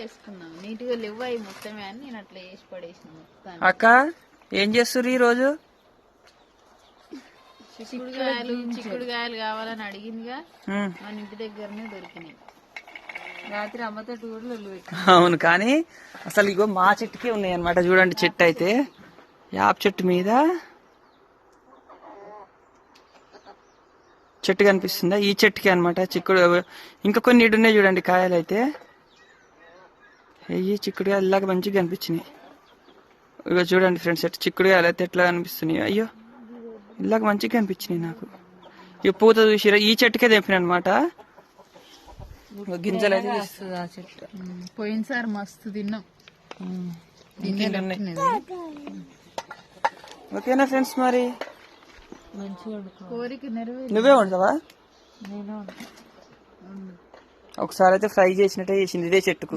వేసుకున్నాం. నీట్ గా లేవు అవి మొత్తమే అని నేను అట్లా వేసి పడేసిన. అక్క ఏం చేస్తుర్రు ఈ రోజు? చిక్కుడుకాయలు కావాలని అడిగిందిగా, మన ఇంటి దగ్గరనే దొరికినాయి. రాత్రి అమ్మతో కూడా అవును, కానీ అసలు ఇగో మా చెట్టుకే ఉన్నాయి అనమాట. చూడండి, చెట్టు అయితే యాప్ చెట్టు మీద చెట్టు కనిపిస్తుందా? ఈ చెట్టుకి అనమాట చిక్కుడు. ఇంకా కొన్ని ఉన్నాయి చూడండి కాయలు అయితే. ఈ చిక్కుడుకాయలు ఇలాగ మంచిగా కనిపించినాయి. ఇగో చూడండి ఫ్రెండ్స్, ఎట్లా చిక్కుడుకాయలు అయితే ఎట్లా కనిపిస్తున్నాయి. అయ్యో, ఇలాగ మంచిగా కనిపించినాయి నాకు. ఈ పూత చూసిరా, ఈ చెట్టుకే తెంపిన అనమాట. గింజలు అయితే పోయినసారి మస్తు తిన్నాం. ఓకేనా ఫ్రెండ్స్, మరి కోరిక నెరవేరు. నువ్వే వండుతావా? ఒకసారి అయితే ఫ్రై చేసినట్టే చేసింది ఇదే చెట్టుకు.